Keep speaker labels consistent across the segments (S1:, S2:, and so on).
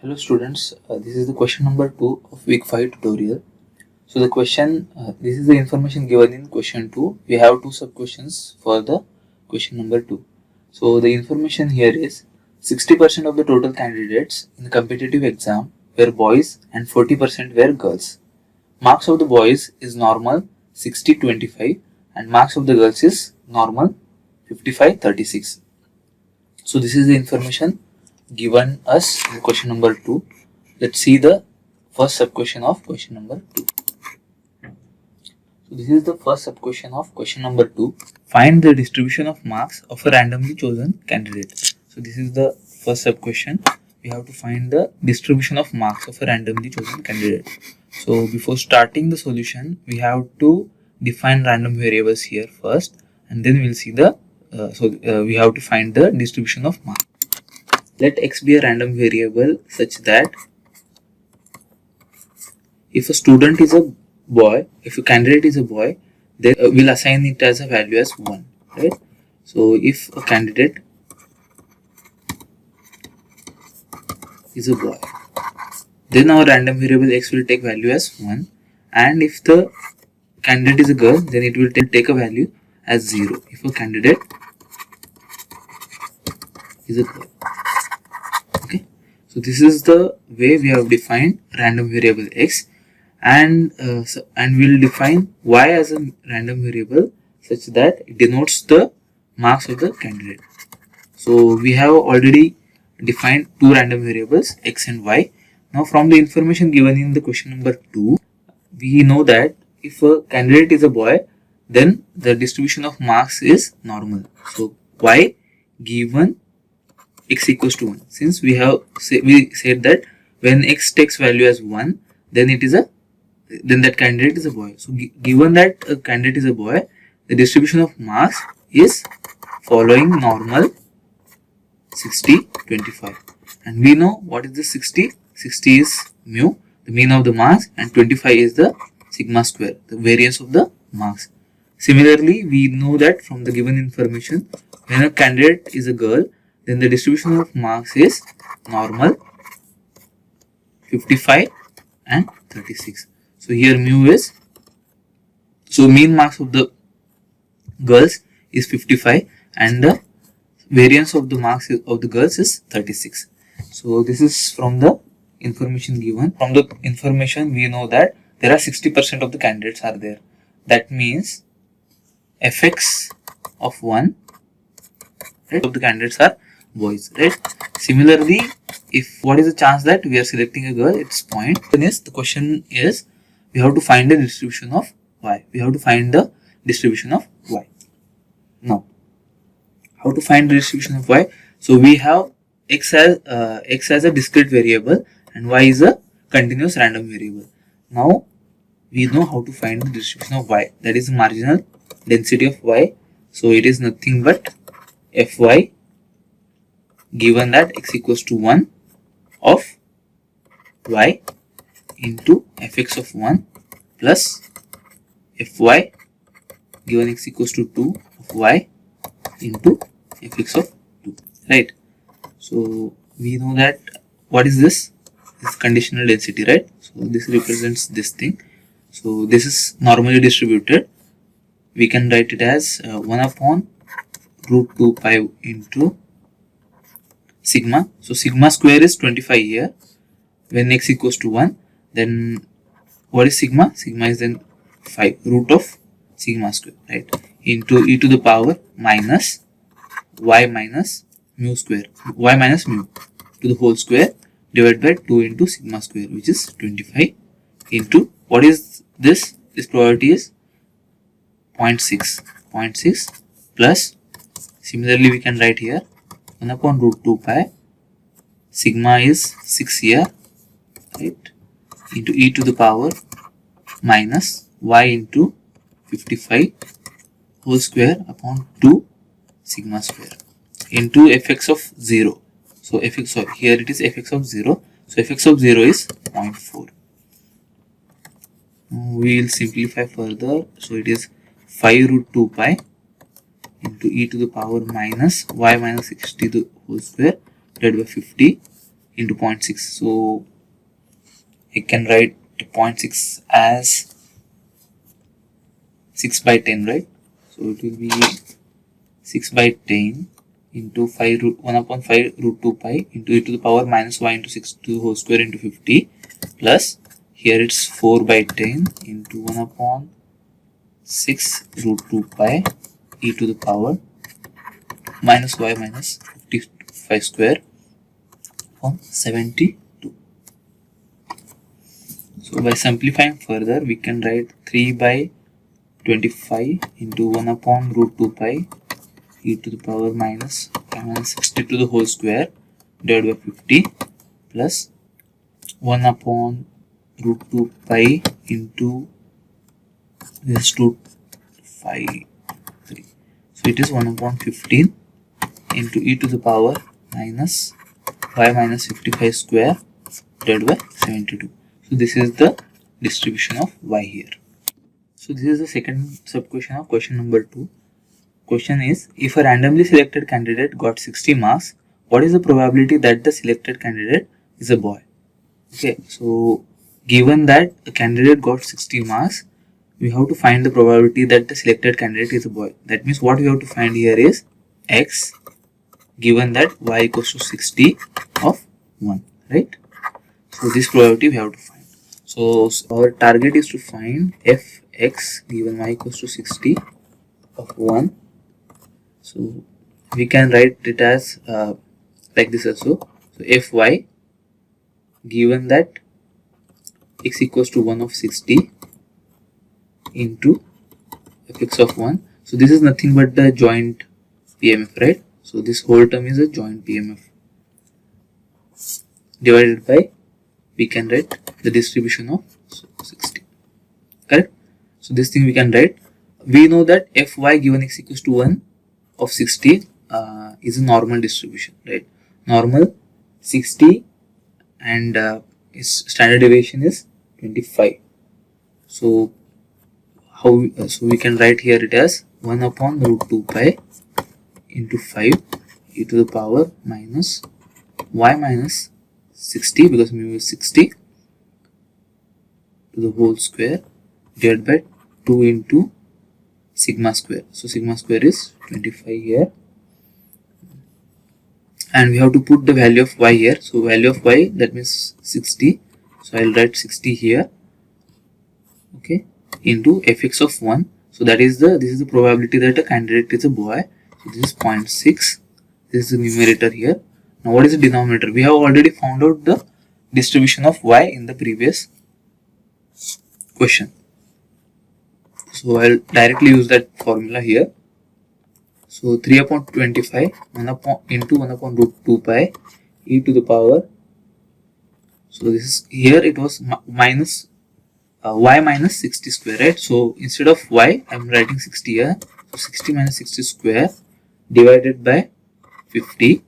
S1: Hello students, this is the question number 2 of week 5 tutorial. So the question, this is the information given in question 2. We have two sub questions for the question number 2. So the information here is 60% of the total candidates in the competitive exam were boys and 40% were girls. Marks of the boys is normal 60-25 and marks of the girls is normal 55-36. So this is the information given us in question number 2. Let's see the first sub question of question number 2. So this is the first sub question of question number 2. Find the distribution of marks of a randomly chosen candidate. So this is the first sub question. We have to find the distribution of marks of a randomly chosen candidate. So before starting the solution, we have to define random variables here first, and then we'll see the we have to find the distribution of marks. Let x be a random variable such that if a student is a boy, if a candidate is a boy, then we'll assign it as a value as 1, right? So if a candidate is a boy, then our random variable x will take value as 1, and if the candidate is a girl, then it will take a value as 0 if a candidate is a girl. Okay, so this is the way we have defined random variable x, and we'll define y as a random variable such that it denotes the marks of the candidate. So we have already defined two random variables x and y. Now from the information given in the question number 2, we know that if a candidate is a boy, then the distribution of marks is normal. So y given x equals to 1. Since we said that when x takes value as 1, then that candidate is a boy. So given that a candidate is a boy, the distribution of marks is following normal 60-25. And we know what is the 60? 60 is mu, the mean of the marks, and 25 is the sigma square, the variance of the marks. Similarly, we know that from the given information, when a candidate is a girl, then the distribution of marks is normal 55 and 36. So here mu is, so mean marks of the girls is 55 and the variance of the marks of the girls is 36. So this is from the information given. From the information we know that there are 60% of the candidates are there. That means fx of 1, right, of the candidates are boys, right? Similarly, if what is the chance that we are selecting a girl, it's 0. The question is we have to find the distribution of y. We have to find the distribution of y. Now, how to find the distribution of y? So we have x as a discrete variable and y is a continuous random variable. Now we know how to find the distribution of y. That is the marginal density of y. So it is nothing but fy given that x equals to 1 of y into fx of 1 plus fy given x equals to 2 of y into fx of 2, right? So we know that what is this? This is conditional density, right? So this represents this thing. So this is normally distributed. We can write it as 1 upon root 2 pi into sigma. So sigma square is 25 here. When x equals to 1, then what is sigma? Sigma is then 5 root of sigma square, right? Into e to the power minus y minus mu square, y minus mu to the whole square divided by 2 into sigma square, which is 25 into what is this? This probability is 0.6 plus, similarly we can write here 1 upon root 2 pi, sigma is 6 here, right, into e to the power minus y into 55 whole square upon 2 sigma square into fx of 0. So here it is fx of 0. So fx of 0 is 0.4. We will simplify further. So it is 5 root 2 pi into e to the power minus y minus 60 to the whole square divided by 50 into 0.6. So I can write 0.6 as 6 by 10, right? So it will be 6 by 10 into 5 root 1 upon 5 root 2 pi into e to the power minus y into 6 to the whole square into 50 plus here it's 4 by 10 into 1 upon 6 root 2 pi e to the power minus y minus 55 square upon 72. So by simplifying further, we can write 3 by 25 into 1 upon root 2 pi e to the power minus 60 to the whole square divided by 50 plus 1 upon root 2 pi into this to 5 3. So it is 1 upon 15 into e to the power minus y minus 55 square divided by 72. So this is the distribution of y here. So this is the second sub question of question number 2. Question is, if a randomly selected candidate got 60 marks, what is the probability that the selected candidate is a boy? Okay, so given that a candidate got 60 marks, we have to find the probability that the selected candidate is a boy. That means what we have to find here is x given that y equals to 60 of 1, right? So this probability we have to find. So our target is to find fx given y equals to 60 of 1. So we can write it as like this also. So fy given that x equals to 1 of 60 into fx of 1. So this is nothing but the joint PMF, right? So this whole term is a joint PMF divided by, we can write the distribution of 60, correct? So this thing we can write. We know that fy given x equals to 1 of 60 is a normal distribution, right? Normal 60 and its standard deviation is 25. So so we can write here it as 1 upon root 2 pi into 5 e to the power minus y minus 60 because mu is 60 to the whole square divided by 2 into sigma square. So sigma square is 25 here, and we have to put the value of y here. So value of y, that means 60. So I'll write 60 here, okay, into fx of 1. So that is this is the probability that a candidate is a boy. So this is 0.6. This is the numerator here. Now what is the denominator? We have already found out the distribution of y in the previous question. So I'll directly use that formula here. So 3 upon 25 into 1 upon root 2 pi e to the power. So this is here it was minus y minus 60 square, right? So instead of y I am writing 60 here. So 60 minus 60 square divided by 50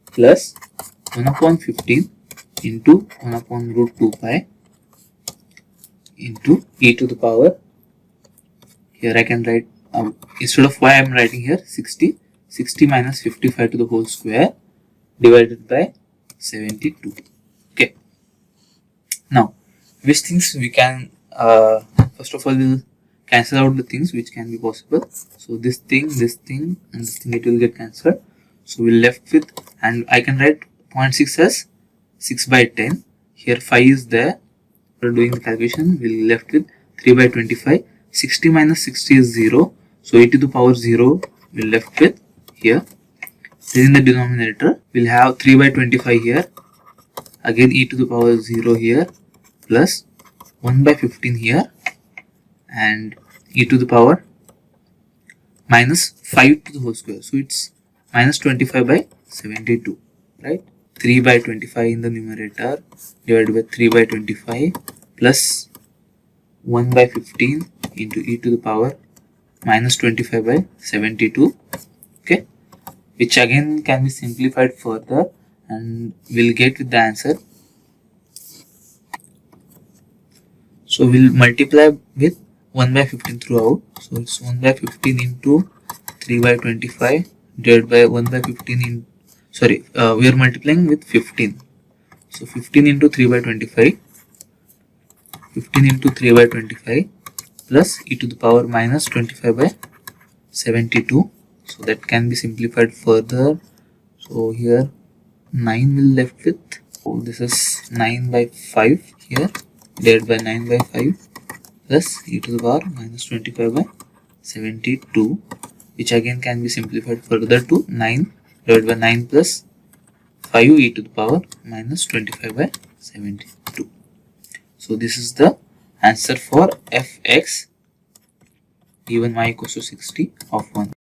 S1: plus 1 upon 15 into 1 upon root 2 pi into e to the power. Here I can write instead of y I am writing here 60 minus 55 to the whole square divided by 72. Okay. Now which things we can first of all we'll cancel out the things which can be possible. So this thing and this thing, it will get cancelled. So we'll left with, and I can write 0.6 as 6 by 10. Here 5 is there. For doing the calculation, we'll left with 3 by 25. 60 minus 60 is 0. So e to the power 0 we'll left with here. Then in the denominator, we'll have 3 by 25 here. Again e to the power 0 here plus 1 by 15 here and e to the power minus 5 to the whole square. So it's minus 25 by 72, right? 3 by 25 in the numerator divided by 3 by 25 plus 1 by 15 into e to the power minus 25 by 72, okay, which again can be simplified further and we'll get with the answer. So we'll multiply with 1 by 15 throughout. So it's 1 by 15 into 3 by 25 divided by 1 by 15 in, sorry, we are multiplying with 15. So 15 into 3 by 25, 15 into 3 by 25 plus e to the power minus 25 by 72. So that can be simplified further. So here 9 will left with, so this is 9 by 5 here, divided by 9 by 5 plus e to the power minus 25 by 72, which again can be simplified further to 9 divided by 9 plus 5 e to the power minus 25 by 72. So this is the answer for fx given y equals to 60 of 1.